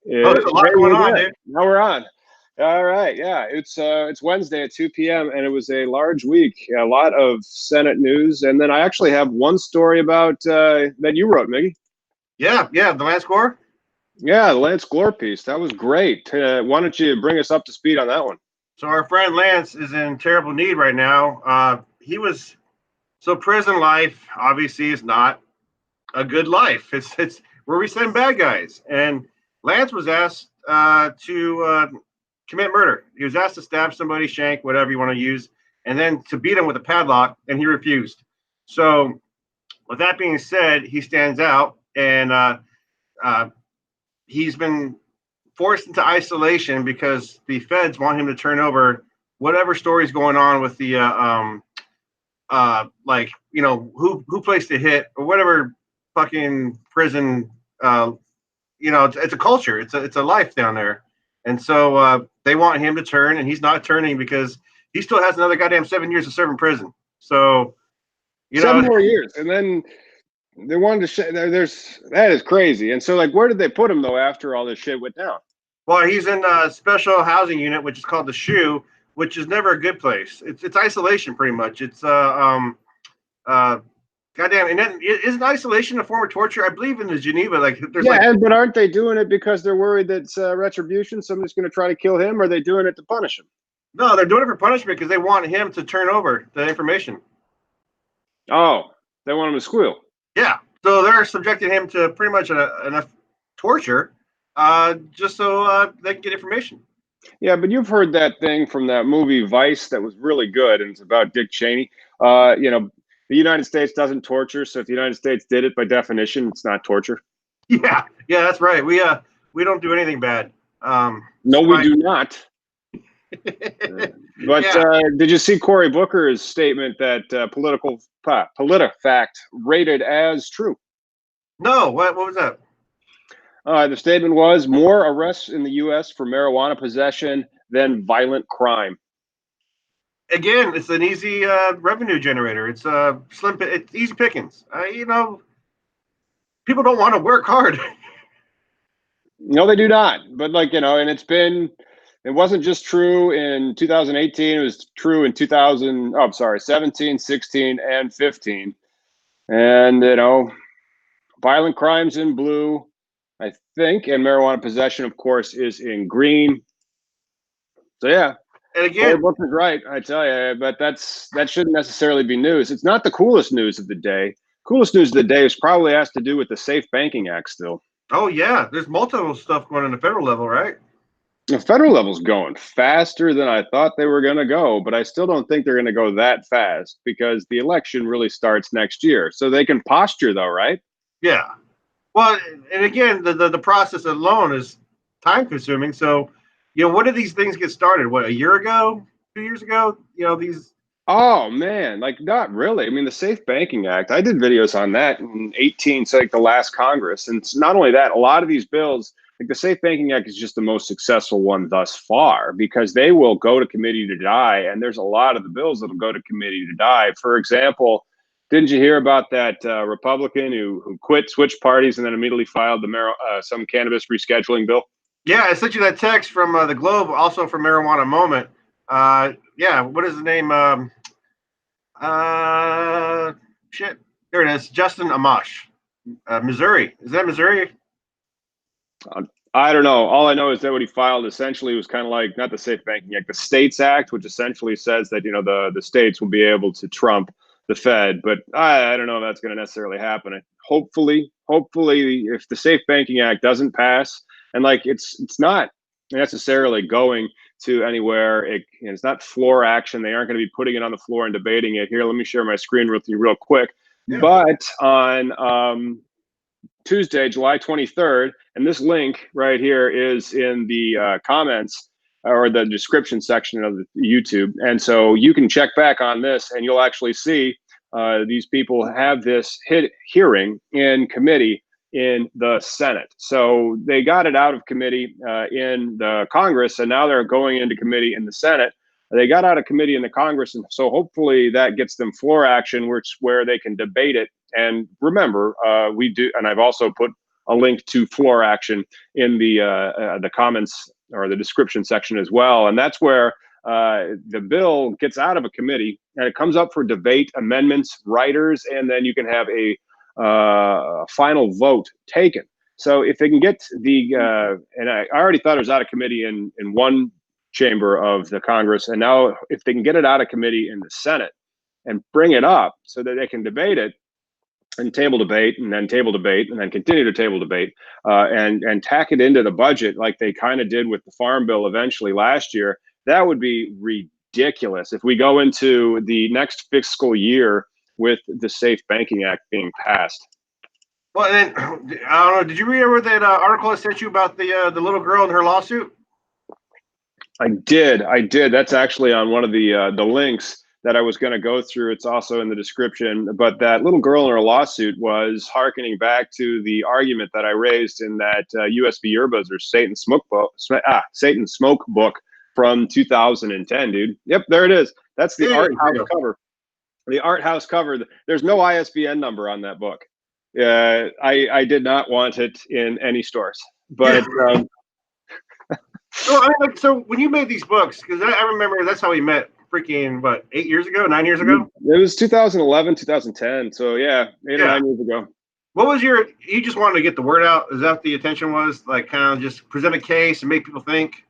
Oh, there's a lot Hey, going we're on, good. dude. Now we're on. All right, yeah, it's Wednesday at 2 p.m. and it was a large week. A lot of Senate news, and then I actually have one story about that you wrote, Miggy. Yeah, yeah, the last score. Yeah, the Lance Glore piece. That was great. Why don't you bring us up to speed on that one? So our friend Lance is in terrible need right now. He was so prison life obviously is not a good life. It's where we send bad guys. And Lance was asked to commit murder. He was asked to stab somebody, shank, whatever you want to use, and then to beat him with a padlock, and he refused. So with that being said, he stands out, and uh, he's been forced into isolation because the feds want him to turn over whatever story's going on with the like who placed the hit or whatever fucking prison it's a culture, it's a life down there, and so they want him to turn, and he's not turning because he still has another goddamn 7 years to serve in prison. So 7 more years, and then they wanted to. There's that is crazy. And so, like, where did they put him though after all this shit went down? well, he's in a special housing unit, which is called the SHU, which is never a good place. It's isolation pretty much. It's uh goddamn, and then isn't isolation a form of torture? I believe in the Geneva, like there's like Yeah, but aren't they doing it because they're worried that it's retribution? Somebody's going to try to kill him, or are they doing it to punish him? no, they're doing it for punishment because they want him to turn over the information. Oh, they want him to squeal. Yeah, so they're subjecting him to pretty much enough torture, just so they can get information. Yeah, but you've heard that thing from that movie Vice that was really good, and it's about Dick Cheney. The United States doesn't torture, so if the United States did it, by definition, it's not torture. Yeah, yeah, that's right. We don't do anything bad. No, we do not. But Yeah. did you see Cory Booker's statement that politifact rated as true? No, what was that? The statement was more arrests in the U.S. for marijuana possession than violent crime. Again, it's an easy revenue generator. It's slim. It's easy pickings. People don't want to work hard. No, they do not. But and it wasn't just true in 2018. It was true in 2000. Oh, I'm sorry, 17, 16, and 15. And violent crimes in blue, I think, and marijuana possession, of course, is in green. So yeah, And again, Booker's right, I tell you. But that shouldn't necessarily be news. It's not the coolest news of the day. Coolest news of the day is probably has to do with the Safe Banking Act still. oh yeah, there's multiple stuff going on the federal level, right? The federal level's going faster than I thought they were going to go, but I still don't think they're going to go that fast because the election really starts next year. So they can posture, though, right? Yeah. Well, and again, the process alone is time consuming. So, when did these things get started? What, a year ago, 2 years ago? These. Oh man, like not really. I mean, the Safe Banking Act, I did videos on that in 18, so like the last Congress. And it's not only that, a lot of these bills, like the Safe Banking Act is just the most successful one thus far because they will go to committee to die. And there's a lot of the bills that'll go to committee to die. For example, didn't you hear about that Republican who quit, switched parties, and then immediately filed some cannabis rescheduling bill? Yeah, I sent you that text from the Globe, also from Marijuana Moment. Yeah, what is the name? Shit, there it is. Justin Amash, Missouri. Is that Missouri? I don't know. All I know is that what he filed essentially was kind of like not the Safe Banking Act, the States Act, which essentially says that the states will be able to trump the Fed. But I don't know if that's going to necessarily happen. Hopefully, if the Safe Banking Act doesn't pass, and it's not necessarily going to anywhere. It's not floor action. They aren't going to be putting it on the floor and debating it. Here, let me share my screen with you real quick. Yeah. But on Tuesday, July 23rd, and this link right here is in the comments or the description section of the YouTube. And so you can check back on this and you'll actually see these people have this hearing in committee in the Senate. So they got it out of committee in the Congress, and now they're going into committee in the Senate. They got out of committee in the Congress, and so hopefully that gets them floor action, where they can debate it. And remember, we do, and I've also put a link to floor action in the comments or the description section as well. And that's where the bill gets out of a committee and it comes up for debate, amendments, writers, and then you can have a final vote taken. So if they can get the, and I already thought it was out of committee in one chamber of the Congress, and now if they can get it out of committee in the Senate and bring it up so that they can debate it and table debate and then table debate and then continue to table debate and tack it into the budget like they kind of did with the Farm Bill eventually last year, that would be ridiculous if we go into the next fiscal year with the Safe Banking Act being passed. Well, and then, I don't know, did you read over that article I sent you about the little girl and her lawsuit? I did. That's actually on one of the links that I was going to go through. It's also in the description. But that little girl in her lawsuit was hearkening back to the argument that I raised in that USB Earbuds or Satan Smoke book from 2010, dude. Yep, there it is. That's the art house cover. The art house cover. There's no ISBN number on that book. I did not want it in any stores, but. So, so when you made these books, because I remember that's how we met freaking, what, 8 years ago, 9 years ago? It was 2011, 2010. So yeah, 8 or 9 years ago. What was you just wanted to get the word out? Is that what the intention was? Like kind of just present a case and make people think?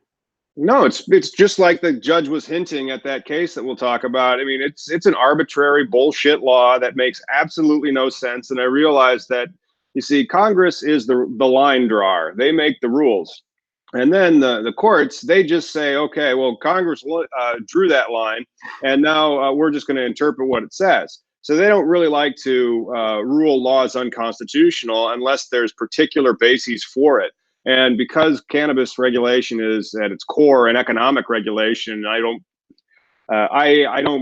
No, it's just like the judge was hinting at that case that we'll talk about. I mean, it's an arbitrary bullshit law that makes absolutely no sense. And I realized that, you see, Congress is the line drawer. They make the rules. And then the courts, they just say, okay, well, Congress drew that line, and now we're just going to interpret what it says. So they don't really like to rule laws unconstitutional unless there's particular bases for it. And because cannabis regulation is at its core an economic regulation, I don't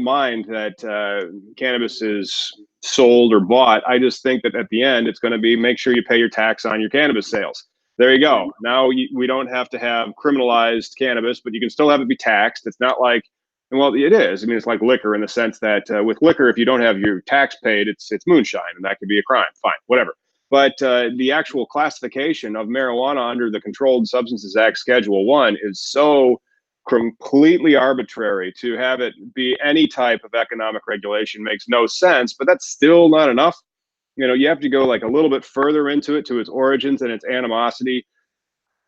mind that cannabis is sold or bought. I just think that at the end, it's going to be make sure you pay your tax on your cannabis sales. There you go. Now we don't have to have criminalized cannabis, but you can still have it be taxed. It's not like, well, it is. I mean, it's like liquor in the sense that with liquor, if you don't have your tax paid, it's moonshine, and that could be a crime. Fine, whatever. But the actual classification of marijuana under the Controlled Substances Act Schedule 1 is so completely arbitrary. To have it be any type of economic regulation makes no sense, but that's still not enough. You know, you have to go like a little bit further into it, to its origins and its animosity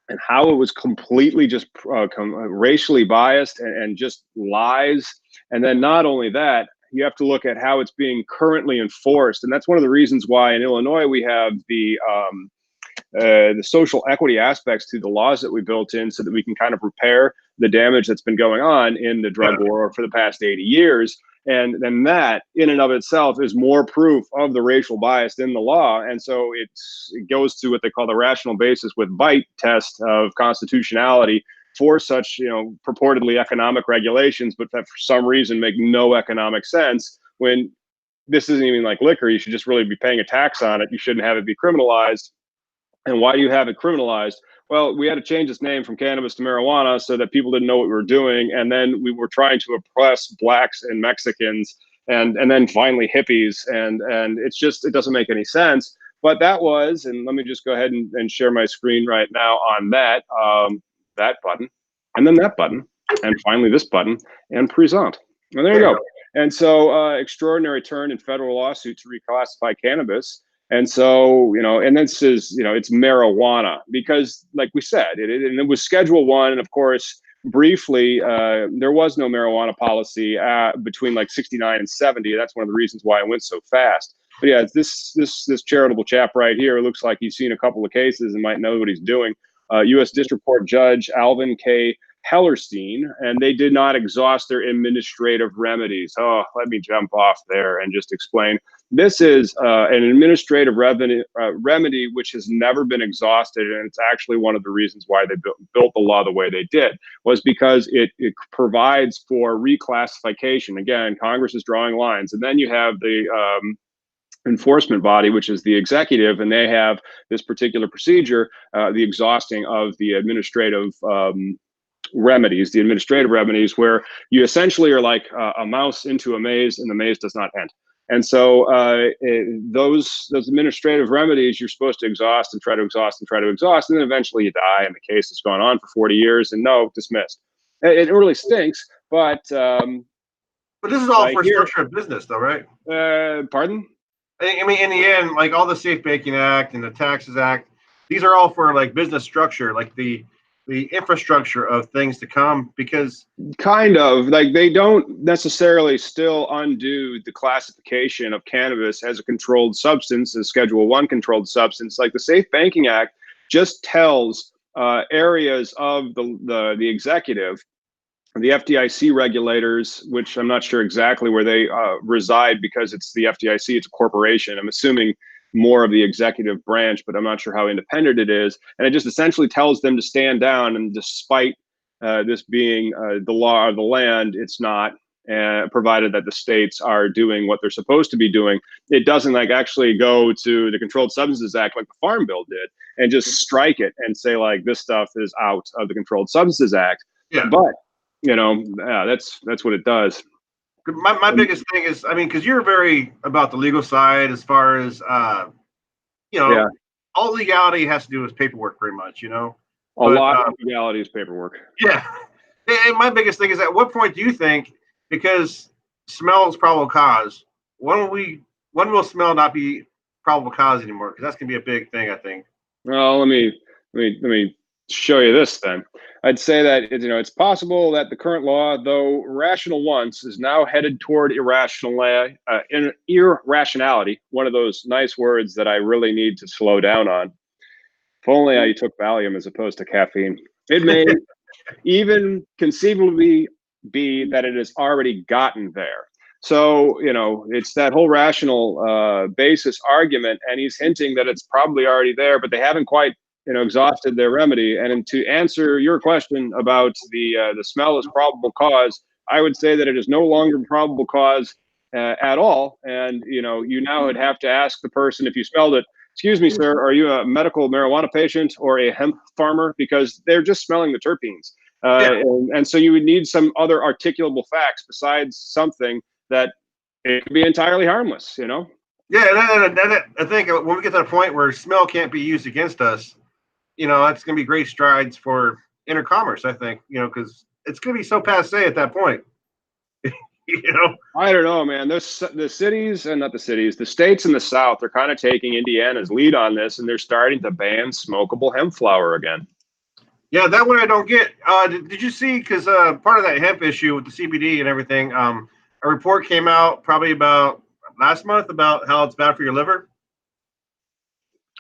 and how it was completely just racially biased and just lies. And then not only that, you have to look at how it's being currently enforced. And that's one of the reasons why in Illinois we have the social equity aspects to the laws that we built in so that we can kind of repair the damage that's been going on in the drug war for the past 80 years. And then that in and of itself is more proof of the racial bias in the law. And so it goes to what they call the rational basis with bite test of constitutionality for such, purportedly economic regulations, but that for some reason make no economic sense when this isn't even like liquor. You should just really be paying a tax on it. You shouldn't have it be criminalized. And why do you have it criminalized? Well, we had to change its name from cannabis to marijuana so that people didn't know what we were doing. And then we were trying to oppress blacks and Mexicans and then finally hippies. And it doesn't make any sense. But that was, and let me just go ahead and share my screen right now on that button, and then that button, and finally this button, and present. And there you go. And so extraordinary turn in federal lawsuit to reclassify cannabis. And so, and this is, it's marijuana because like we said, it was Schedule 1. And of course, briefly, there was no marijuana policy between like 69 and 70. That's one of the reasons why it went so fast. But yeah, this charitable chap right here looks like he's seen a couple of cases and might know what he's doing. U.S. District Court Judge Alvin K. Hellerstein, and they did not exhaust their administrative remedies. Oh, let me jump off there and just explain. This is an administrative remedy which has never been exhausted, and it's actually one of the reasons why they built the law the way they did, was because it provides for reclassification. Again, Congress is drawing lines, and then you have the enforcement body, which is the executive, and they have this particular procedure, the exhausting of the administrative remedies, where you essentially are like a mouse into a maze and the maze does not end. And so those administrative remedies you're supposed to exhaust and try to exhaust and try to exhaust, and then eventually you die, and the case has gone on for 40 years, and no, dismissed. It really stinks, but this is all for structure of business, though, right? Pardon? I mean, in the end, like all the Safe Banking Act and the Taxes Act, these are all for like business structure, like the infrastructure of things to come, because kind of like they don't necessarily still undo the classification of cannabis as a controlled substance, as Schedule 1 controlled substance. Like the Safe Banking Act just tells areas of the executive, the FDIC regulators, which I'm not sure exactly where they reside because it's the FDIC, it's a corporation. I'm assuming more of the executive branch, but I'm not sure how independent it is. And it just essentially tells them to stand down. And despite this being the law of the land, it's not, provided that the states are doing what they're supposed to be doing. It doesn't like actually go to the Controlled Substances Act like the Farm Bill did and just strike it and say like this stuff is out of the Controlled Substances Act. Yeah. But that's what it does. My biggest thing is, I mean, because you're very about the legal side as far as, all legality has to do with paperwork, pretty much, A lot of legality is paperwork. Yeah. And my biggest thing is, at what point do you think, because smell is probable cause, when will smell not be probable cause anymore? Because that's gonna be a big thing, I think. Well, let me show you this then. I'd say that it's possible that the current law, though rational once, is now headed toward irrationality. One of those nice words that I really need to slow down on. If only I took Valium as opposed to caffeine. It may even conceivably be that it has already gotten there. So, it's that whole rational basis argument, and he's hinting that it's probably already there, but they haven't quite exhausted their remedy. And to answer your question about the smell as probable cause, I would say that it is no longer probable cause at all. And you now would have to ask the person, if you smelled it, excuse me, sir, are you a medical marijuana patient or a hemp farmer? Because they're just smelling the terpenes. And so you would need some other articulable facts besides something that it could be entirely harmless, Yeah, I think when we get to the point where smell can't be used against us, that's going to be great strides for intercommerce, I think, because it's going to be so passe at that point. I don't know, man. The cities, and not the cities, the states in the South are kind of taking Indiana's lead on this, and they're starting to ban smokable hemp flower again. Yeah, that one I don't get. Did you see, because part of that hemp issue with the CBD and everything, a report came out probably about last month about how it's bad for your liver?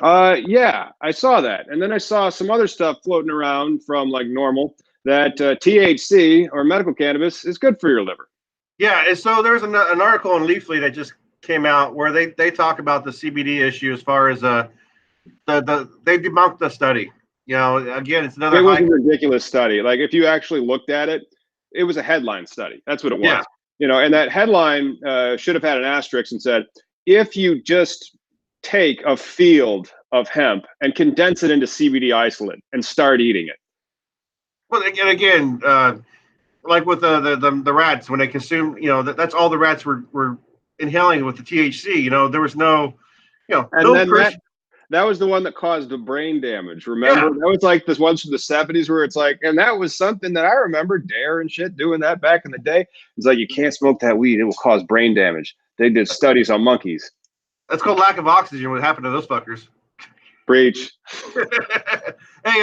Yeah, I saw that. And then I saw some other stuff floating around from like normal that THC or medical cannabis is good for your liver. Yeah, and so there's an article in Leafly that just came out where they talk about the CBD issue as far as they debunked the study. Again, it's another. It was a ridiculous study. Like if you actually looked at it, it was a headline study. That's what it was. Yeah. And that headline should have had an asterisk and said, if you just take a field of hemp and condense it into CBD isolate and start eating it. Well, again, like with the rats, when they consume, that's all the rats were inhaling with the THC. There was no, and no then that was the one that caused the brain damage. Remember, that was like this ones from the 70s where it's like, and that was something that I remember Dare and shit doing that back in the day. It's like, you can't smoke that weed; it will cause brain damage. They did studies on monkeys. That's called lack of oxygen. What happened to those fuckers? Preach. Hey,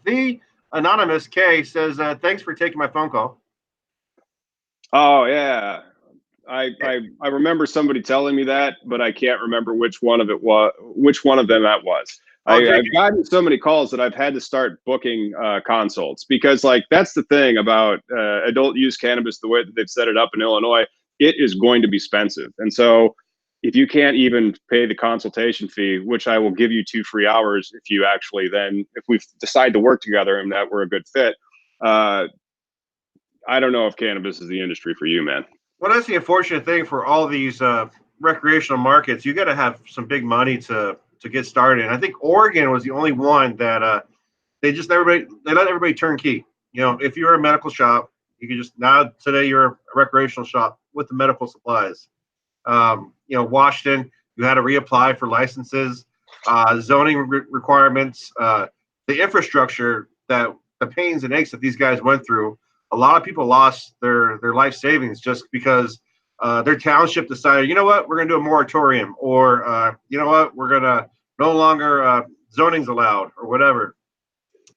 the Anonymous K says, thanks for taking my phone call. Oh yeah. I remember somebody telling me that, but I can't remember which one of them that was. I've gotten so many calls that I've had to start booking consults, because like that's the thing about adult use cannabis, the way that they've set it up in Illinois, it is going to be expensive. And so if you can't even pay the consultation fee, which I will give you 2 free hours if you actually if we decide to work together and that we're a good fit, I don't know if cannabis is the industry for you, man. Well, that's the unfortunate thing for all these recreational markets. You got to have some big money to get started. And I think Oregon was the only one that they let everybody turnkey. If you're a medical shop, you can just today you're a recreational shop with the medical supplies. Washington, you had to reapply for licenses, zoning requirements, the infrastructure, that the pains and aches that these guys went through. A lot of people lost their life savings just because their township decided, you know what, we're going to do a moratorium, or you know what, we're going to no longer zoning's allowed, or whatever.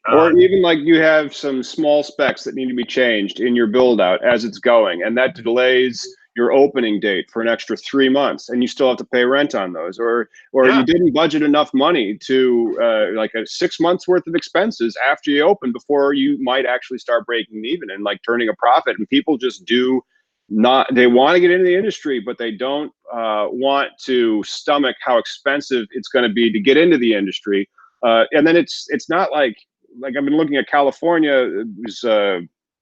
Or even like you have some small specs that need to be changed in your build out as it's going, and that delays your opening date for an extra 3 months, and you still have to pay rent on those, or you didn't budget enough money to like a 6 months worth of expenses after you open before you might actually start breaking even and like turning a profit. And people just they want to get into the industry, but they don't want to stomach how expensive it's going to be to get into the industry. And then it's not like I've been looking at California's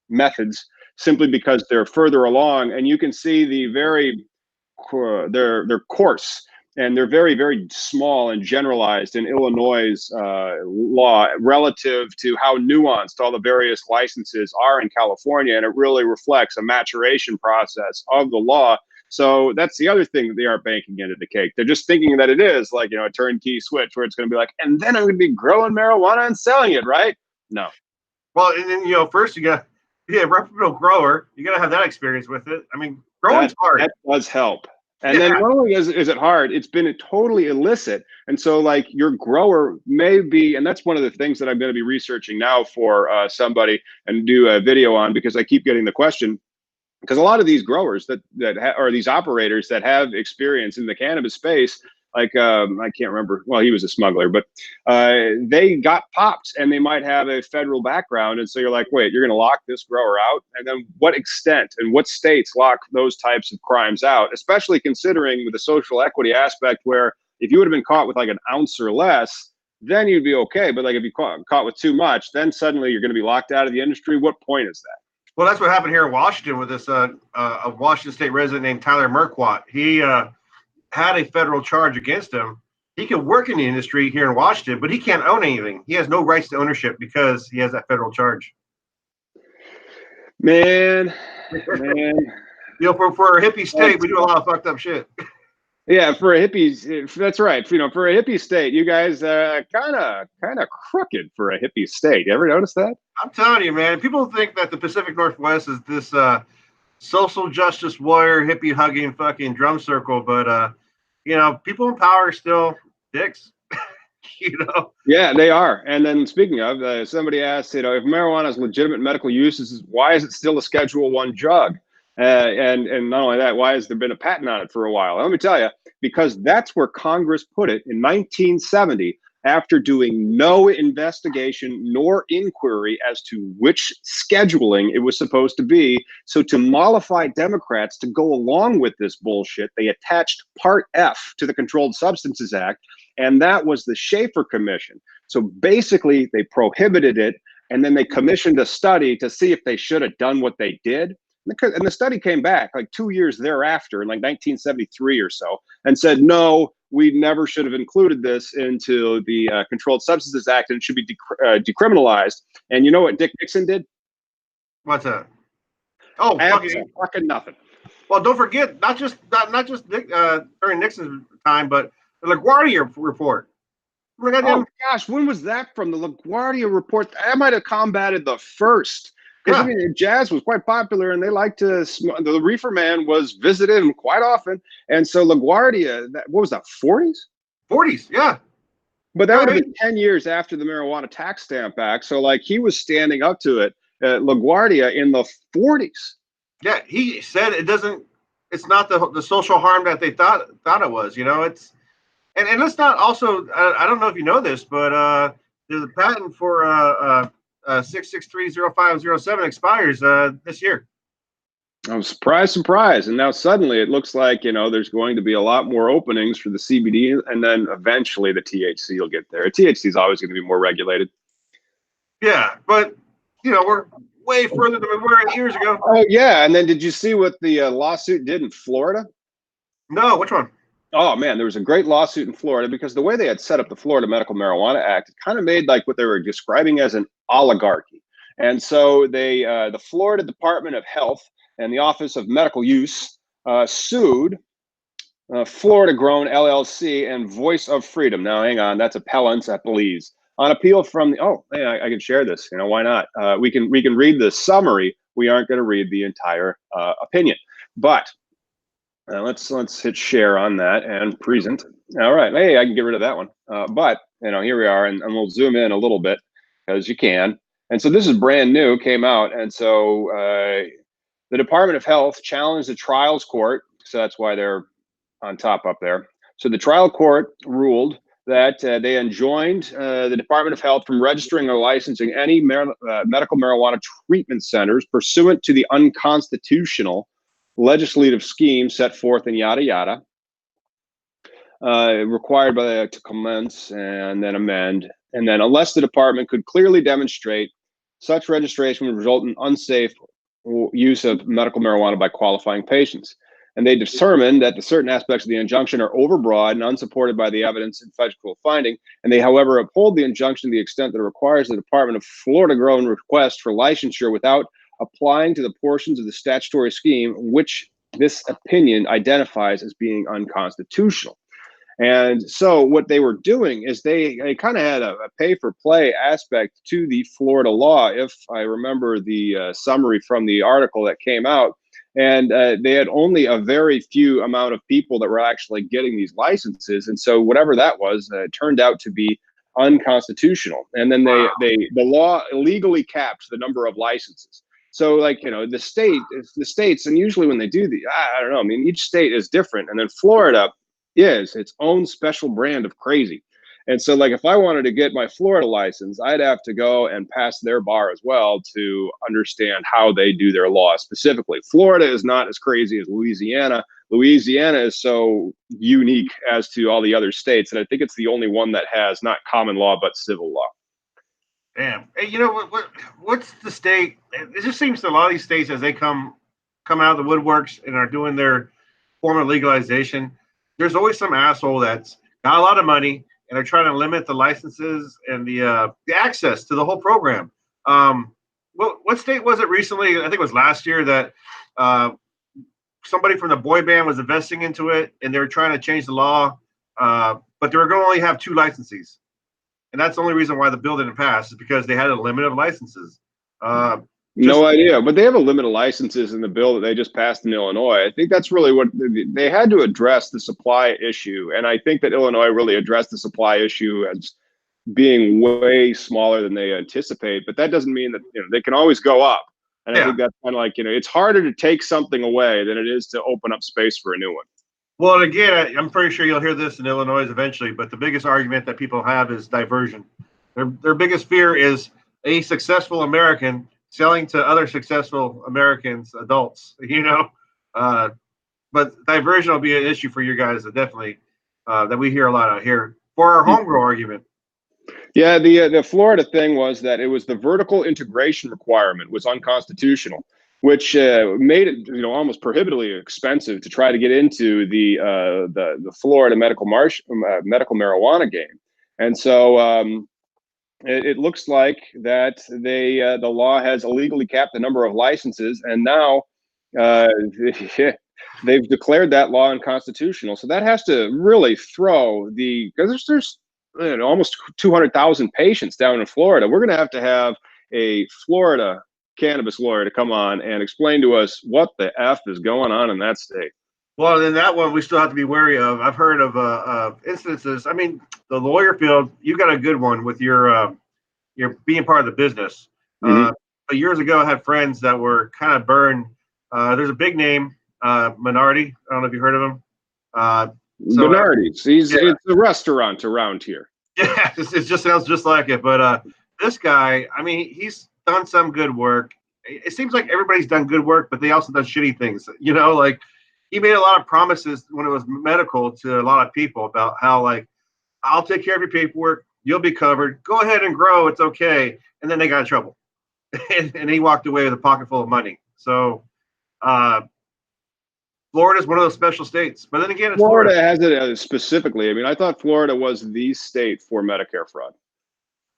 methods simply because they're further along, and you can see they're coarse, and they're very, very small and generalized in Illinois' law relative to how nuanced all the various licenses are in California, and it really reflects a maturation process of the law. So that's the other thing that they aren't banking into the cake. They're just thinking that it is like, a turnkey switch where it's going to be like, and then I'm going to be growing marijuana and selling it, right? No. Well, and then, first you got to be a reputable grower. You got to have that experience with it. I mean, growing's hard. That does help. And then not only is it hard, it's been totally illicit. And so like your grower may be, and that's one of the things that I'm going to be researching now for somebody and do a video on, because I keep getting the question. Because a lot of these growers or these operators that have experience in the cannabis space, like I can't remember, well, he was a smuggler, but they got popped, and they might have a federal background. And so you're like, wait, you're going to lock this grower out? And then what extent and what states lock those types of crimes out, especially considering with the social equity aspect, where if you would have been caught with like an ounce or less, then you'd be okay. But like if you caught with too much, then suddenly you're going to be locked out of the industry. What point is that? Well, that's what happened here in Washington with this a Washington State resident named Tyler Merkwat. He had a federal charge against him. He can work in the industry here in Washington, but he can't own anything. He has no rights to ownership because he has that federal charge. Man. For a hippie state, we do a lot of fucked up shit. Yeah, for a hippie, that's right. For a hippie state, you guys kind of crooked for a hippie state. You ever notice that? I'm telling you, man. People think that the Pacific Northwest is this social justice warrior, hippie hugging fucking drum circle, but people in power are still dicks. Yeah, they are. And then speaking of, somebody asked, if marijuana is legitimate medical use, why is it still a Schedule I drug? And not only that, why has there been a patent on it for a while? Let me tell you, because that's where Congress put it in 1970, after doing no investigation nor inquiry as to which scheduling it was supposed to be. So to mollify Democrats to go along with this bullshit, they attached Part F to the Controlled Substances Act, and that was the Schaefer Commission. So basically, they prohibited it, and then they commissioned a study to see if they should have done what they did. And the study came back like 2 years thereafter, in like 1973 or so, and said, no, we never should have included this into the Controlled Substances Act, and it should be decriminalized. And you know what Dick Nixon did? What's that? Oh, fucking nothing. Well, don't forget, not just Dick, during Nixon's time, but the LaGuardia report. Oh gosh, when was that from? The LaGuardia report? I might have combated the first. Because I mean, jazz was quite popular, and they liked to. The reefer man was visited him quite often, and so LaGuardia. What was that? 40s? 40s, yeah. But that would have been 10 years after the Marijuana Tax Stamp Act. So, like, he was standing up to it. LaGuardia in the 40s. Yeah, he said it doesn't. It's not the social harm that they thought it was. It's and let's not also. I don't know if you know this, but there's a patent for 6630507 expires this year. Oh, surprise. And now suddenly it looks like, there's going to be a lot more openings for the CBD, and then eventually the THC will get there. THC is always going to be more regulated. Yeah, but, we're way further than we were 8 years ago. Oh, yeah. And then did you see what the lawsuit did in Florida? No, which one? Oh, man, there was a great lawsuit in Florida because the way they had set up the Florida Medical Marijuana Act, it kind of made like what they were describing as an oligarchy. And so the Florida Department of Health and the Office of Medical Use sued Florida Grown LLC and Voice of Freedom. Now, hang on, that's appellants at Belize. On appeal from the, oh, hey, I can share this. You know, why not? We can read the summary. We aren't going to read the entire opinion, but let's hit share on that and present. All right, hey, I can get rid of that one. But you know, here we are, and we'll zoom in a little bit because you can. And so this is brand new, came out, and so the Department of Health challenged the trials court, so that's why they're on top up there. So the trial court ruled that they enjoined the Department of Health from registering or licensing any medical marijuana treatment centers pursuant to the unconstitutional legislative scheme set forth in yada yada, required by to commence and then amend, and then unless the department could clearly demonstrate such registration would result in unsafe use of medical marijuana by qualifying patients. And they determined that the certain aspects of the injunction are overbroad and unsupported by the evidence and factual finding. And they, however, uphold the injunction to the extent that it requires the Department of Florida Grown request for licensure without applying to the portions of the statutory scheme which this opinion identifies as being unconstitutional. And so what they were doing is they kind of had a pay for play aspect to the Florida law, if I remember the summary from the article that came out. And they had only a very few amount of people that were actually getting these licenses. And so whatever that was, turned out to be unconstitutional. And then the law illegally capped the number of licenses. So, like, you know, the states, and usually when they do I don't know, I mean, each state is different. And then Florida is its own special brand of crazy. And so, like, if I wanted to get my Florida license, I'd have to go and pass their bar as well to understand how they do their law specifically. Florida is not as crazy as Louisiana. Louisiana is so unique as to all the other states, and I think it's the only one that has not common law but civil law. Damn. Hey, you know what's the state? It just seems to a lot of these states, as they come out of the woodworks and are doing their form of legalization, there's always some asshole that's got a lot of money and are trying to limit the licenses and the access to the whole program. What state was it recently? I think it was last year that somebody from the boy band was investing into it, and they were trying to change the law, but they were going to only have 2 licensees. And that's the only reason why the bill didn't pass, is because they had a limit of licenses. No idea, but they have a limit of licenses in the bill that they just passed in Illinois. I think that's really what they had to address, the supply issue. And I think that Illinois really addressed the supply issue as being way smaller than they anticipate. But that doesn't mean that, you know, they can always go up. And I think that's kind of like, you know, it's harder to take something away than it is to open up space for a new one. Well, and again, I'm pretty sure you'll hear this in Illinois eventually, but the biggest argument that people have is diversion. Their biggest fear is a successful American selling to other successful Americans, adults, you know. But diversion will be an issue for you guys, definitely, that we hear a lot out here for our home grow argument. Yeah, the Florida thing was that it was the vertical integration requirement was unconstitutional, which made it, you know, almost prohibitively expensive to try to get into the Florida medical marijuana game. And so it looks like that the law has illegally capped the number of licenses, and now they've declared that law unconstitutional. So that has to really throw because there's you know, almost 200,000 patients down in Florida. We're going to have a Florida cannabis lawyer to come on and explain to us what the F is going on in that state. Well, in that one, we still have to be wary of. I've heard of instances. I mean, the lawyer field, you got a good one with your being part of the business. Mm-hmm. But years ago, I had friends that were kind of burned. There's a big name, Minardi. I don't know if you heard of him. Minardi's. It's a restaurant around here. Yeah, it just sounds just like it. But this guy, I mean, he's done some good work. It seems like everybody's done good work, but they also done shitty things. You know, like he made a lot of promises when it was medical to a lot of people about how, like, I'll take care of your paperwork. You'll be covered. Go ahead and grow. It's okay. And then they got in trouble. and he walked away with a pocket full of money. So Florida is one of those special states. But then again, it's Florida has it specifically. I mean, I thought Florida was the state for Medicare fraud.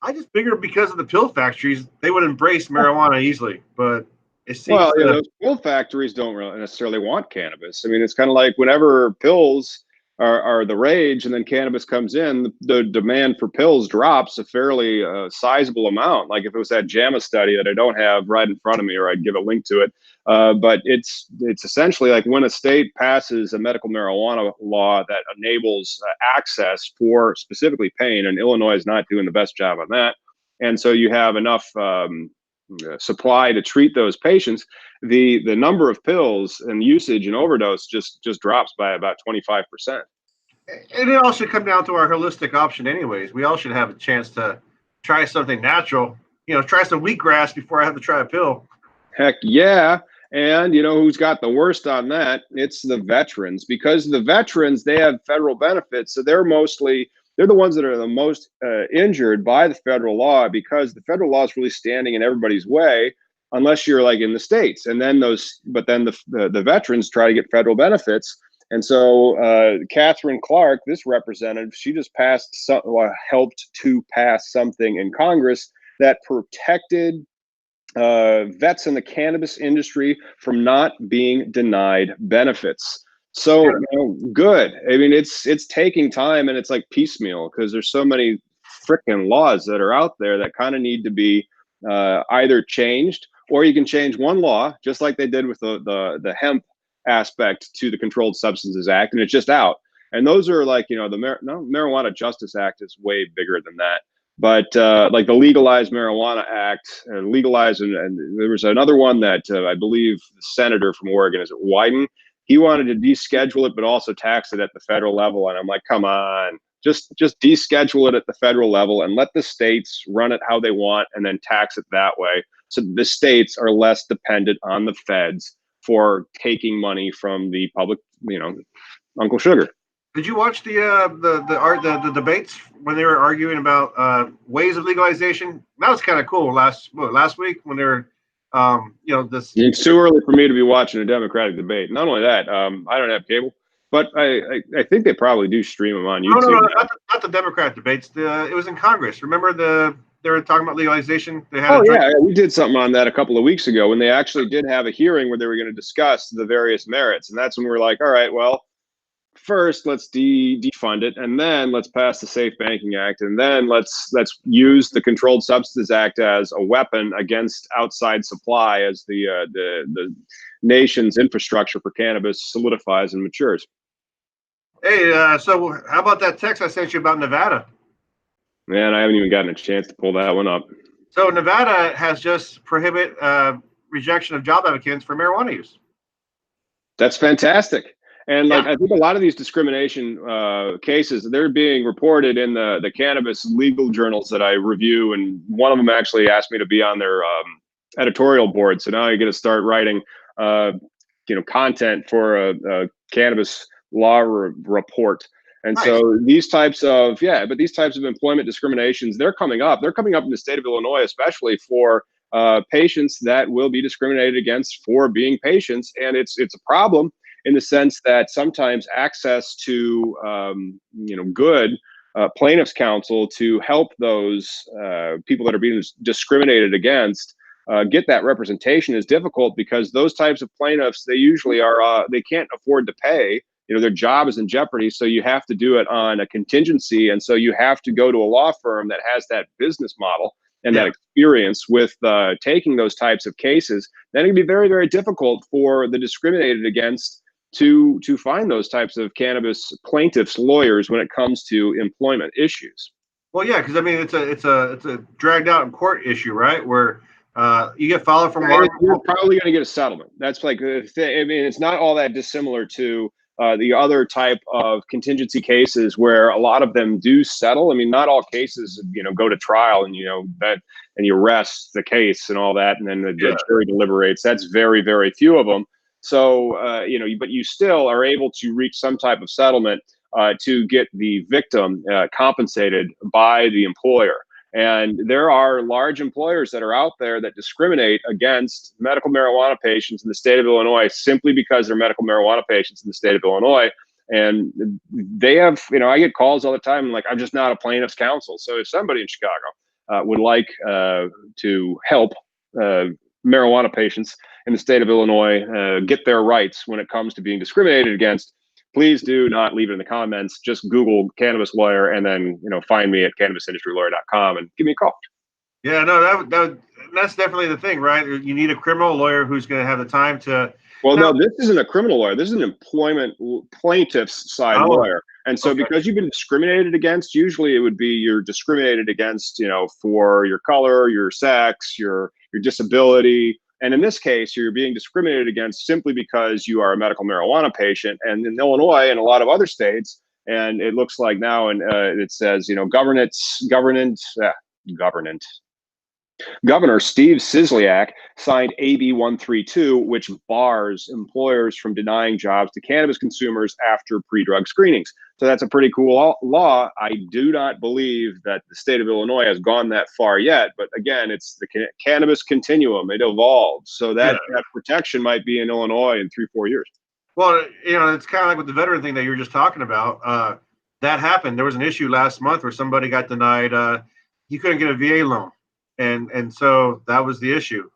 I just figured because of the pill factories, they would embrace marijuana easily. But It seems Well, yeah, those pill factories don't really necessarily want cannabis. I mean, it's kind of like whenever pills are the rage, and then cannabis comes in, the demand for pills drops a fairly sizable amount. Like if it was that JAMA study that I don't have right in front of me, or I'd give a link to it. But it's essentially like when a state passes a medical marijuana law that enables access for specifically pain, and Illinois is not doing the best job on that. And so you have enough supply to treat those patients, the number of pills and usage and overdose just drops by about 25%. and it all should come down to our holistic option anyways. We all should have a chance to try something natural. Try some wheatgrass before I have to try a pill. Heck yeah. And you know who's got the worst on that? It's the veterans, because the veterans, they have federal benefits. So they're the ones that are the most injured by the federal law, because the federal law is really standing in everybody's way unless you're like in the states. And then the veterans try to get federal benefits. And so Catherine Clark, this representative, she just helped to pass something in Congress that protected vets in the cannabis industry from not being denied benefits. So good. I mean, it's taking time, and it's like piecemeal because there's so many freaking laws that are out there that kind of need to be either changed, or you can change one law just like they did with the hemp aspect to the Controlled Substances Act, and it's just out. And those are like, the Marijuana Justice Act is way bigger than that. But like the Legalized Marijuana Act, and there was another one that I believe the senator from Oregon, is it Wyden? He wanted to deschedule it, but also tax it at the federal level. And I'm like, come on, just deschedule it at the federal level and let the states run it how they want, and then tax it that way, so the states are less dependent on the feds for taking money from the public, Uncle Sugar. Did you watch the debates when they were arguing about ways of legalization? That was kind of cool last week when they were, this. It's too early for me to be watching a Democratic debate. Not only that, I don't have cable, but I think they probably do stream them on YouTube. No, not the Democrat debates. It was in Congress. Remember they were talking about legalization. They had we did something on that a couple of weeks ago when they actually did have a hearing where they were going to discuss the various merits, and that's when we were like, all right, well, first let's defund it, and then let's pass the Safe Banking Act, and then let's use the Controlled Substances Act as a weapon against outside supply as the nation's infrastructure for cannabis solidifies and matures. Hey, so how about that text I sent you about Nevada? Man, I haven't even gotten a chance to pull that one up. So Nevada has just prohibited rejection of job applicants for marijuana use. That's fantastic. And I think a lot of these discrimination cases, they're being reported in the cannabis legal journals that I review. And one of them actually asked me to be on their editorial board. So now I get to start writing, content for a cannabis law report. And nice. So these types of employment discriminations, they're coming up. They're coming up in the state of Illinois, especially for patients that will be discriminated against for being patients. And it's a problem in the sense that sometimes access to, good plaintiffs' counsel to help those people that are being discriminated against get that representation is difficult, because those types of plaintiffs, they usually they can't afford to pay. Their job is in jeopardy, so you have to do it on a contingency. And so you have to go to a law firm that has that business model and that experience with taking those types of cases. Then it can be very, very difficult for the discriminated against to find those types of cannabis plaintiffs lawyers when it comes to employment issues. Well, yeah, because I mean it's a dragged out in court issue, right? Where you get followed from. You're probably going to get a settlement. That's like it's not all that dissimilar to the other type of contingency cases where a lot of them do settle. I mean, not all cases, go to trial and and you rest the case and all that, and then the jury deliberates. That's very, very few of them. So, but you still are able to reach some type of settlement to get the victim compensated by the employer. And there are large employers that are out there that discriminate against medical marijuana patients in the state of Illinois simply because they're medical marijuana patients in the state of Illinois. And they have, I get calls all the time, like, I'm just not a plaintiff's counsel. So if somebody in Chicago would like to help marijuana patients in the state of Illinois get their rights when it comes to being discriminated against, please do not leave it in the comments. Just Google cannabis lawyer and then find me at cannabisindustrylawyer.com and give me a call. Yeah, no, that's definitely the thing, right? You need a criminal lawyer who's going to have the time to. Well, no, this isn't a criminal lawyer. This is an employment plaintiff's side lawyer. And so because you've been discriminated against, usually it would be you're discriminated against, for your color, your sex, your disability. And in this case, you're being discriminated against simply because you are a medical marijuana patient. And in Illinois and a lot of other states, and it looks like now, and it says, Governor Steve Sisolak signed AB 132, which bars employers from denying jobs to cannabis consumers after pre-drug screenings. So that's a pretty cool law. I do not believe that the state of Illinois has gone that far yet. But again, it's the cannabis continuum. It evolves. So that protection might be in Illinois in 3-4 years. Well, it's kind of like with the veteran thing that you were just talking about. That happened. There was an issue last month where somebody got denied. He couldn't get a VA loan. And so that was the issue.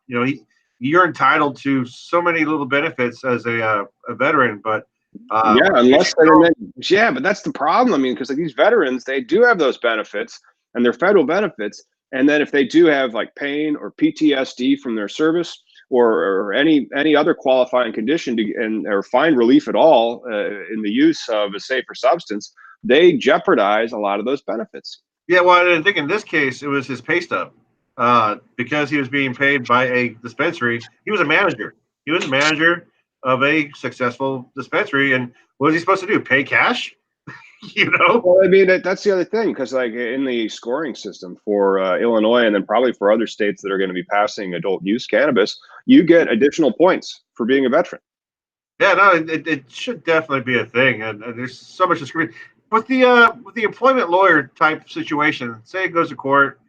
You're entitled to so many little benefits as a veteran, but but that's the problem. I mean, because these veterans, they do have those benefits and they're federal benefits. And then if they do have like pain or PTSD from their service or any other qualifying condition or find relief at all in the use of a safer substance, they jeopardize a lot of those benefits. Yeah, well, I think in this case, it was his pay stub. Because he was being paid by a dispensary. He was a manager. He was a manager of a successful dispensary. And what was he supposed to do? Pay cash? Well, I mean, that's the other thing, because like in the scoring system for Illinois and then probably for other states that are going to be passing adult use cannabis, you get additional points for being a veteran. Yeah, no, it should definitely be a thing. And there's so much discrimination. With the employment lawyer type situation, say it goes to court,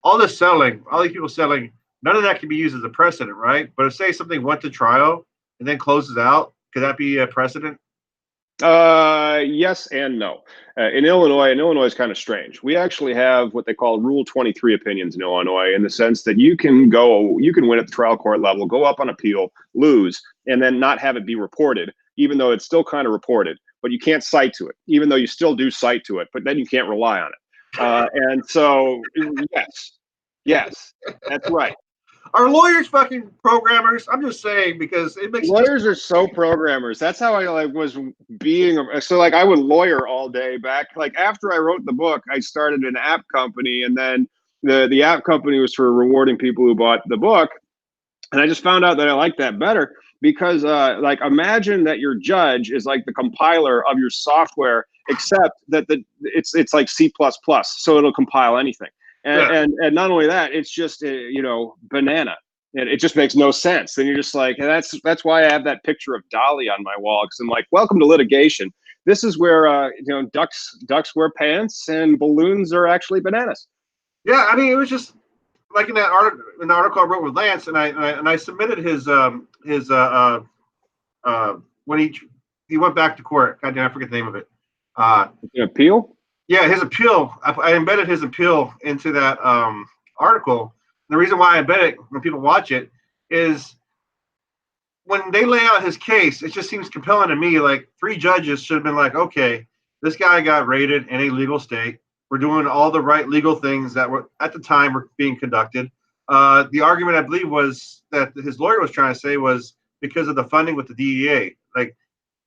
all this selling, all these people selling, none of that can be used as a precedent, right? But if say something went to trial and then closes out, could that be a precedent? Yes and no. In Illinois is kind of strange. We actually have what they call Rule 23 opinions in Illinois, in the sense that you can win at the trial court level, go up on appeal, lose, and then not have it be reported, even though it's still kind of reported, but you can't cite to it, even though you still do cite to it, but then you can't rely on it. And so, yes, that's right. Are lawyers fucking programmers? I'm just saying, because it makes lawyers are so programmers. That's how I was being. So like I would lawyer all day back. Like after I wrote the book, I started an app company, and then the app company was for rewarding people who bought the book. And I just found out that I like that better because like imagine that your judge is like the compiler of your software, except that it's like C++, so it'll compile anything. And not only that, it's just banana, and it just makes no sense. And you're just like, and that's why I have that picture of Dolly on my wall, because I'm like, welcome to litigation. This is where ducks wear pants and balloons are actually bananas. Yeah, I mean, it was just like in the article I wrote with Lance, and I submitted his when he went back to court. God damn, I forget the name of it. Appeal? Yeah, his appeal. I embedded his appeal into that article. The reason why I embedded it when people watch it is when they lay out his case, it just seems compelling to me. Like 3 judges should have been like, okay, this guy got raided in a legal state. We're doing all the right legal things that were at the time were being conducted. The argument, I believe, was that his lawyer was trying to say was because of the funding with the DEA. Like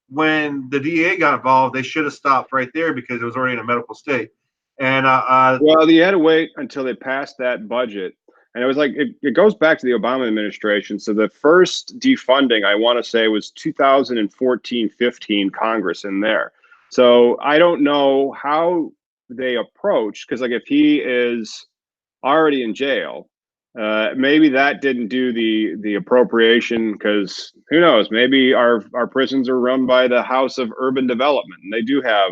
when the DEA got involved, they should have stopped right there because it was already in a medical state. And well, they had to wait until they passed that budget. And it was like, it goes back to the Obama administration. So the first defunding, I want to say, was 2014-15 Congress in there. So I don't know how they approach, because like if he is already in jail, maybe that didn't do the appropriation, because who knows, maybe our prisons are run by the House of Urban Development, and they do have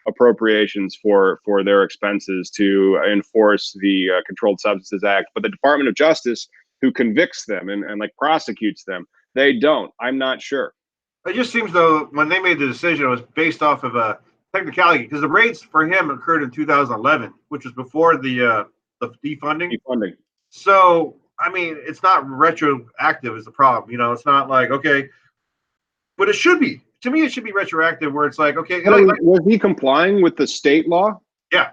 appropriations for their expenses to enforce the Controlled Substances Act. But the Department of Justice, who convicts them and like prosecutes them, they don't. I'm not sure. It just seems though when they made the decision, it was based off of a technicality, because the raids for him occurred in 2011, which was before the defunding. Defunding. So I mean, it's not retroactive is the problem. You know, it's not like, okay, but it should be. To me, it should be retroactive where it's like, okay, But I mean, was he complying with the state law? yeah.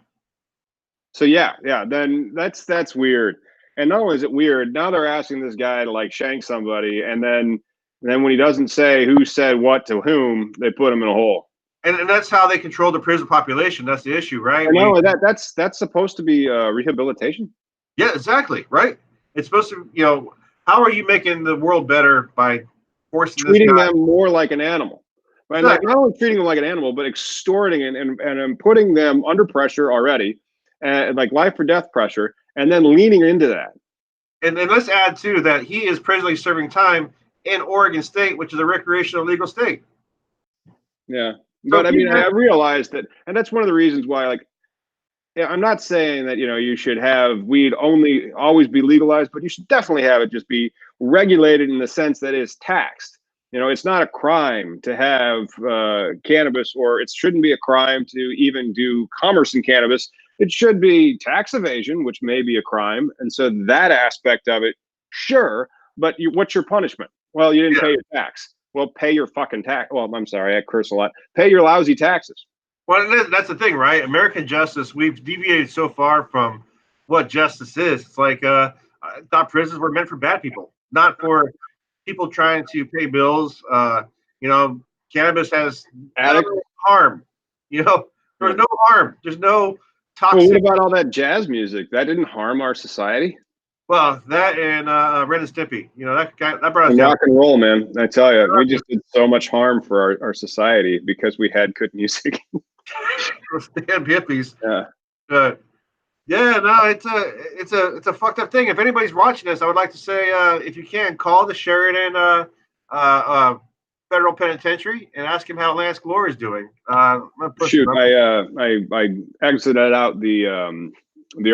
So yeah, then that's weird. And not only is it weird, now they're asking this guy to like shank somebody, and then when he doesn't say who said what to whom, they put him in a hole. And that's how they control the prison population. That's the issue, right? I know that's supposed to be rehabilitation. Yeah, exactly, right? It's supposed to, you know, how are you making the world better by forcing treating them more like an animal? Right? Exactly. Like not only treating them like an animal, but extorting and putting them under pressure already, and like life or death pressure, and then leaning into that. And let's add too that he is presently serving time in Oregon State, which is a recreational legal state. Yeah. But I mean, I realize that, and that's one of the reasons why, like, yeah, I'm not saying that, you know, you should have weed always be legalized, but you should definitely have it just be regulated in the sense that it's taxed. You know, it's not a crime to have cannabis, or it shouldn't be a crime to even do commerce in cannabis. It should be tax evasion, which may be a crime. And so that aspect of it, sure. But what's your punishment? Well, you didn't pay your tax. Well, pay your fucking tax. Well, I'm sorry, I curse a lot. Pay your lousy taxes. Well, that's the thing, right? American justice, we've deviated so far from what justice is. It's like I thought prisons were meant for bad people, not for people trying to pay bills. You know, cannabis has no harm. You know, there's no harm. There's no toxic. Well, what about all that jazz music? That didn't harm our society. Well, that and Ren and Stimpy, you know, that brought us down. Rock and roll, man. I tell you, we just did so much harm for our society because we had good music. Damn hippies. Yeah. Yeah, no, it's a fucked up thing. If anybody's watching this, I would like to say, if you can, call the Sheridan Federal Penitentiary and ask him how Lance Glory is doing. Shoot, I exited out the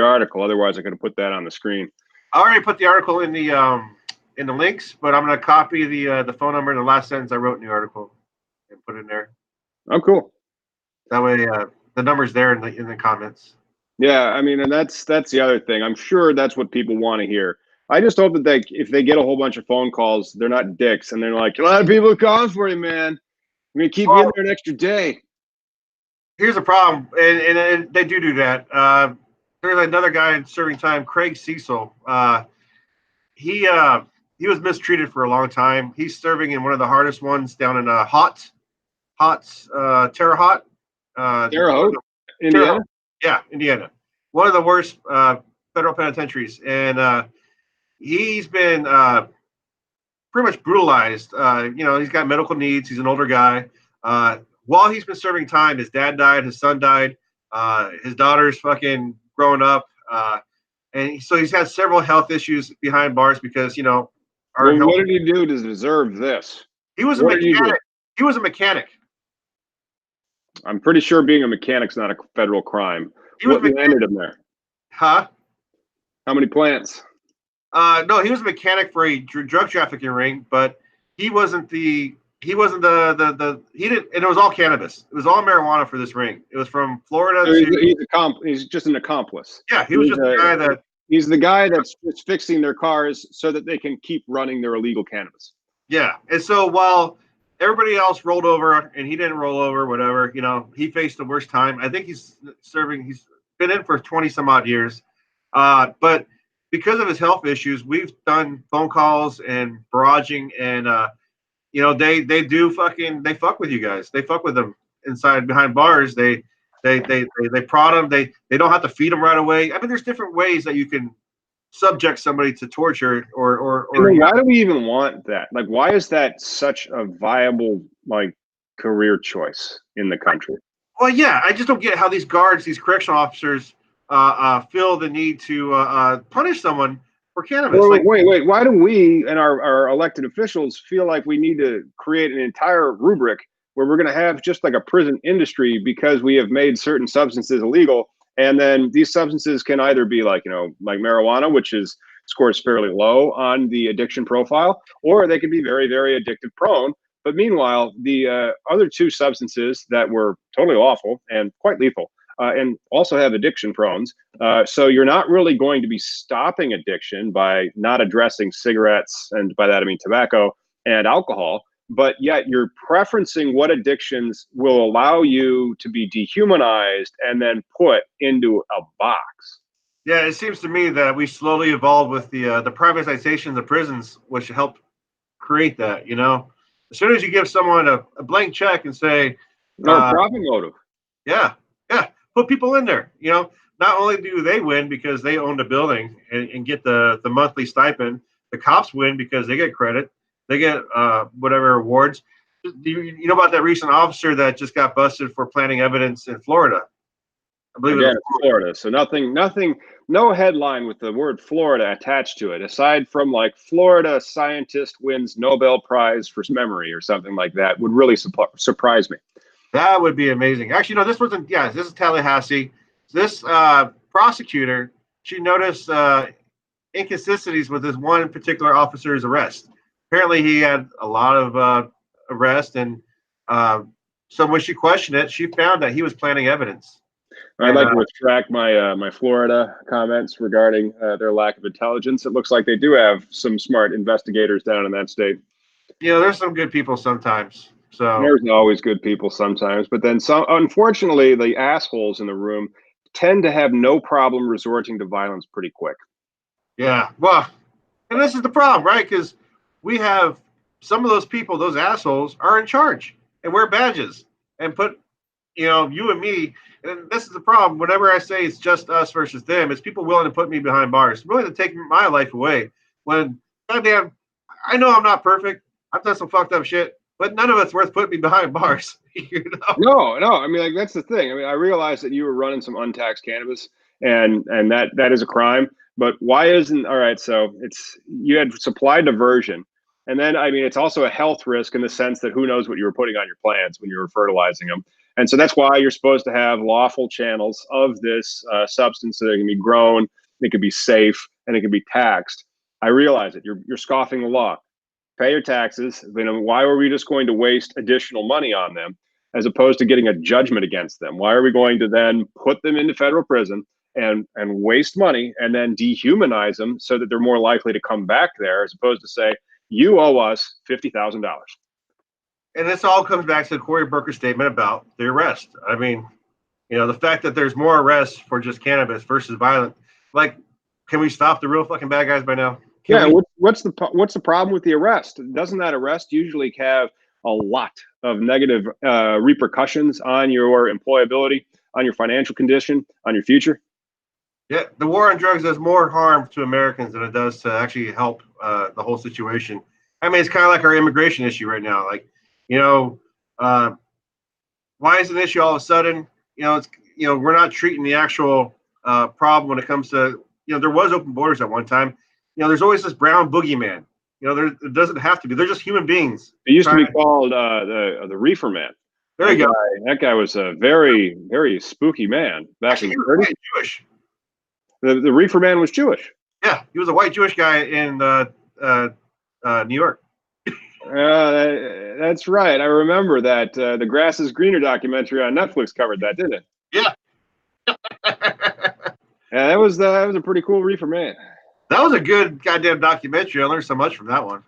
article. Otherwise, I could have put that on the screen. I already put the article in the links, but I'm going to copy the phone number and the last sentence I wrote in the article and put it in there. Oh, cool. That way, the number's there in the comments. Yeah, I mean, and that's the other thing. I'm sure that's what people want to hear. I just hope that if they get a whole bunch of phone calls, they're not dicks, and they're like, a lot of people are calling for you, man. I'm gonna keep you in there an extra day. Here's a problem, and they do that. There's another guy serving time, Craig Cecil. He was mistreated for a long time. He's serving in one of the hardest ones down in Terre Haute, Indiana. Yeah, Indiana. One of the worst federal penitentiaries, and he's been pretty much brutalized. You know, he's got medical needs. He's an older guy. While he's been serving time, his dad died, his son died, his daughter's fucking growing up, and so he's had several health issues behind bars because, you know. What did he do to deserve this? He was a mechanic. He was a mechanic. I'm pretty sure being a mechanic's not a federal crime. What landed him there? Huh? How many plants? No, he was a mechanic for a drug trafficking ring, but he didn't, and it was all cannabis. It was all marijuana for this ring. It was from Florida. So he's just an accomplice. Yeah, he was just the guy that. He's the guy that's just fixing their cars so that they can keep running their illegal cannabis. Yeah, and so while everybody else rolled over and he didn't roll over, whatever, you know, he faced the worst time. I think he's been in for 20 some odd years. But because of his health issues, we've done phone calls and barraging, and you know, they fuck with you guys. They fuck with them inside behind bars. They prod them. They don't have to feed them right away. I mean, there's different ways that you can subject somebody to torture or why do we even want that? Like, why is that such a viable career choice in the country? Well, yeah, I just don't get how these guards, these correctional officers feel the need to punish someone for cannabis. Well, wait, why do we and our elected officials feel like we need to create an entire rubric where we're going to have just like a prison industry because we have made certain substances illegal? And then these substances can either be like marijuana, which scores fairly low on the addiction profile, or they can be very, very addictive prone. But meanwhile, the other two substances that were totally awful and quite lethal and also have addiction prones. So you're not really going to be stopping addiction by not addressing cigarettes, and by that I mean tobacco and alcohol, but yet you're preferencing what addictions will allow you to be dehumanized and then put into a box. Yeah, it seems to me that we slowly evolved with the privatization of the prisons, which helped create that. As soon as you give someone a blank check and say, Or profit motive. yeah, put people in there. Not only do they win because they own the building and get the monthly stipend, the cops win because they get credit, they get whatever awards. You know about that recent officer that just got busted for planting evidence in Florida? I believe Again, it's Florida. So nothing, no headline with the word Florida attached to it, aside from like Florida scientist wins Nobel Prize for memory or something like that, would really surprise me. That would be amazing. Actually, no, this wasn't. Yeah, this is Tallahassee. This prosecutor, she noticed inconsistencies with this one particular officer's arrest. Apparently, he had a lot of arrests, and so when she questioned it, she found that he was planting evidence. I'd like to retract my Florida comments regarding their lack of intelligence. It looks like they do have some smart investigators down in that state. There's some good people sometimes. So there's always good people sometimes, but then some. Unfortunately, the assholes in the room tend to have no problem resorting to violence pretty quick. Yeah, well, and this is the problem, right? Because we have some of those people, those assholes, are in charge and wear badges and put, you and me. And this is the problem. Whenever I say it's just us versus them, it's people willing to put me behind bars, willing to take my life away. When, goddamn, I know I'm not perfect. I've done some fucked up shit, but none of it's worth putting me behind bars. No. I mean, like, that's the thing. I mean, I realized that you were running some untaxed cannabis, and that is a crime. But why isn't all right? So you had supply diversion, and then I mean, it's also a health risk in the sense that who knows what you were putting on your plants when you were fertilizing them. And so that's why you're supposed to have lawful channels of this substance so that it can be grown, it can be safe, and it can be taxed. I realize it. You're scoffing the law. Pay your taxes. Why are we just going to waste additional money on them as opposed to getting a judgment against them? Why are we going to then put them into federal prison and waste money and then dehumanize them so that they're more likely to come back there, as opposed to say, you owe us $50,000? And this all comes back to the Cory Booker statement about the arrest. I mean, the fact that there's more arrests for just cannabis versus violent. Like, can we stop the real fucking bad guys by now? What's the problem with the arrest? Doesn't that arrest usually have a lot of negative repercussions on your employability, on your financial condition, on your future? Yeah, the war on drugs does more harm to Americans than it does to actually help the whole situation. I mean, it's kind of like our immigration issue right now. Like, why is it an issue all of a sudden? We're not treating the actual problem when it comes to, there was open borders at one time. There's always this brown boogeyman. It doesn't have to be. They're just human beings. It used to be called the reefer man. There you go. That guy was a very, very spooky man back in the 30s. Jewish. The reefer man was Jewish. Yeah, he was a white Jewish guy in New York. That's right. I remember that. The Grass is Greener documentary on Netflix covered that, didn't it? Yeah. Yeah, that was a pretty cool reefer man. That was a good goddamn documentary. I learned so much from that one.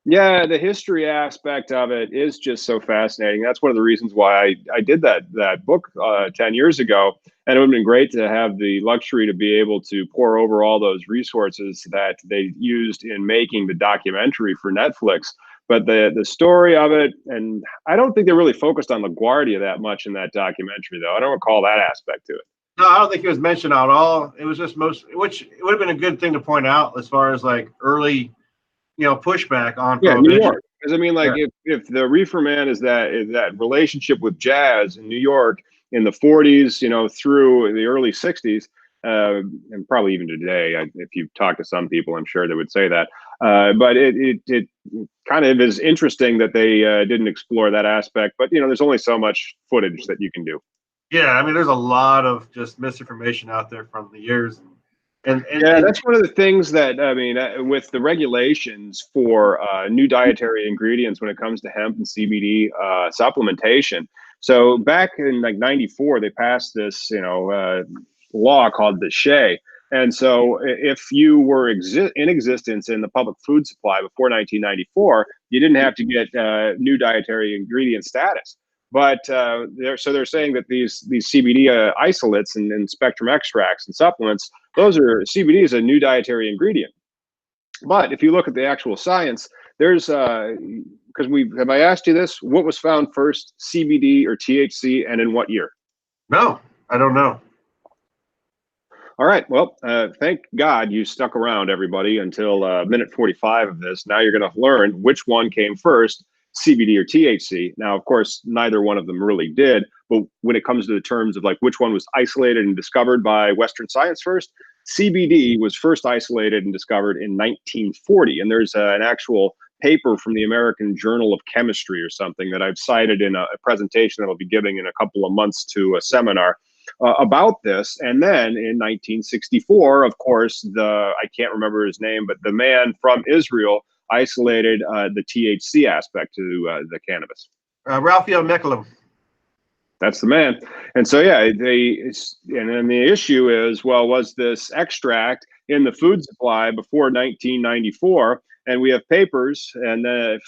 Yeah, the history aspect of it is just so fascinating. That's one of the reasons why I did that book 10 years ago. And it would have been great to have the luxury to be able to pour over all those resources that they used in making the documentary for Netflix. But the story of it, and I don't think they really focused on LaGuardia that much in that documentary, though. I don't recall that aspect to it. No, I don't think it was mentioned at all. It was just which it would have been a good thing to point out as far as like early, pushback on New York. Because I mean, like if the reefer man is that relationship with jazz in New York in the 40s, through the early 60s, and probably even today, if you talk to some people, I'm sure they would say that. But it kind of is interesting that they didn't explore that aspect. But there's only so much footage that you can do. Yeah, I mean, there's a lot of just misinformation out there from the years, and that's one of the things that I mean, with the regulations for new dietary ingredients when it comes to hemp and CBD supplementation. So back in like 94, they passed this, law called the SHAE. And so if you were in existence in the public food supply before 1994, you didn't have to get new dietary ingredient status. But they're saying that these CBD isolates and spectrum extracts and supplements, CBD is a new dietary ingredient. But if you look at the actual science, there's because have I asked you this? What was found first, CBD or THC, and in what year? No, I don't know. All right. Well, thank God you stuck around, everybody, until minute 45 of this. Now you're going to learn which one came first, CBD or THC. Now, of course, neither one of them really did. But when it comes to the terms of like which one was isolated and discovered by Western science first, CBD was first isolated and discovered in 1940. And there's an actual paper from the American Journal of Chemistry or something that I've cited in a presentation that I'll be giving in a couple of months to a seminar about this. And then in 1964, of course, I can't remember his name, but the man from Israel isolated the THC aspect to the cannabis. Raphael Mechelen. That's the man. And so, yeah, and then the issue is, well, was this extract in the food supply before 1994? And we have papers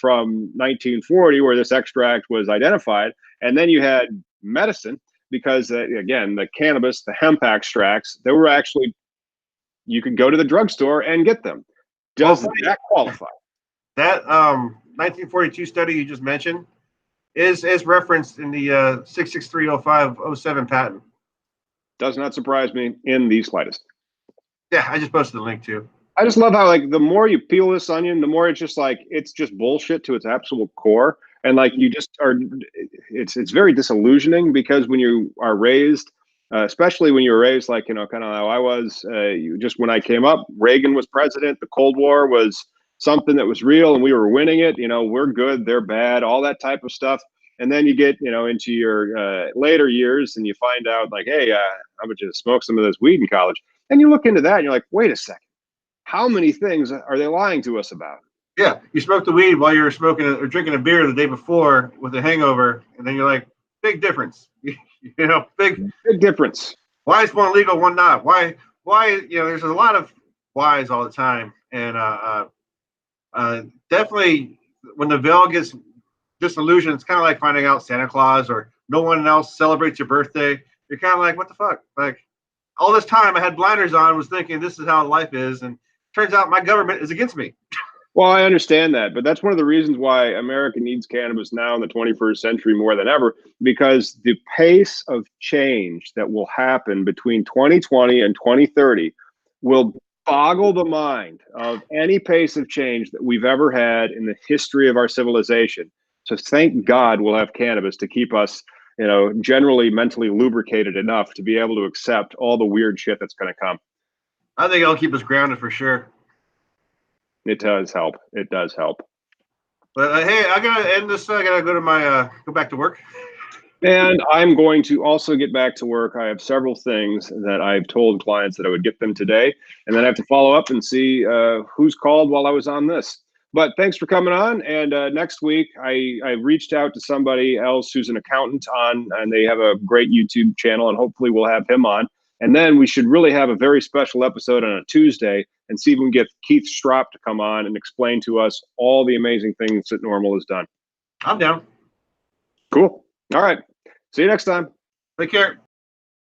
from 1940 where this extract was identified. And then you had medicine, because again, the cannabis, the hemp extracts, they were actually, you could go to the drugstore and get them. Does that qualify? That 1942 study you just mentioned is referenced in the 6630507 patent. Does not surprise me in the slightest. Yeah, I just posted the link too. I just love how, like, the more you peel this onion, the more it's just bullshit to its absolute core. And like, you just are, it's very disillusioning, because when you are raised, especially when you were raised, like, kind of how I was, when I came up, Reagan was president, the Cold War was something that was real and we were winning it, we're good, they're bad, all that type of stuff. And then you get, into your later years and you find out like, hey, I'm gonna just smoke some of this weed in college. And you look into that and you're like, wait a second, how many things are they lying to us about? Yeah, you smoked the weed while you were smoking or drinking a beer the day before with a hangover, and then you're like, big difference. Big difference. Why is one legal, one not? Why? There's a lot of whys all the time, and definitely when the veil gets disillusioned, it's kind of like finding out Santa Claus or no one else celebrates your birthday. You're kind of like, what the fuck? Like, all this time I had blinders on, was thinking this is how life is, and turns out my government is against me. Well, I understand that, but that's one of the reasons why America needs cannabis now in the 21st century more than ever, because the pace of change that will happen between 2020 and 2030 will boggle the mind of any pace of change that we've ever had in the history of our civilization. So thank God we'll have cannabis to keep us, generally mentally lubricated enough to be able to accept all the weird shit that's going to come. I think it'll keep us grounded for sure. It does help. It does help. But hey, I gotta end this. I gotta go back to work. And I'm going to also get back to work. I have several things that I've told clients that I would get them today, and then I have to follow up and see who's called while I was on this. But thanks for coming on. And next week, I reached out to somebody else who's an accountant and they have a great YouTube channel, and hopefully we'll have him on. And then we should really have a very special episode on a Tuesday and see if we can get Keith Stropp to come on and explain to us all the amazing things that NORML has done. I'm down. Cool. All right. See you next time. Take care.